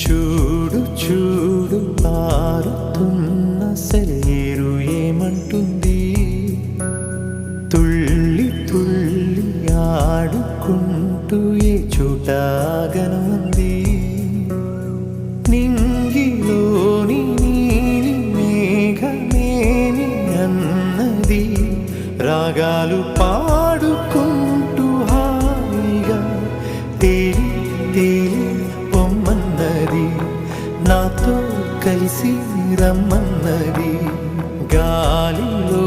చూడు చూడు పారుతున్న సెలయేరు ఏమంటుంది, తుళ్ళి తుళ్ళి ఆడుకుంటూ ఏ చోటాగనుంది. నింగిలోని నీలి మేఘమేమి అన్నది, రాగాలు పాడుకుంటూ హాయిగా తేలి తేలి పొమ్మన్నది, నాతో కలిసి రమ్మన్నది. గాలిలో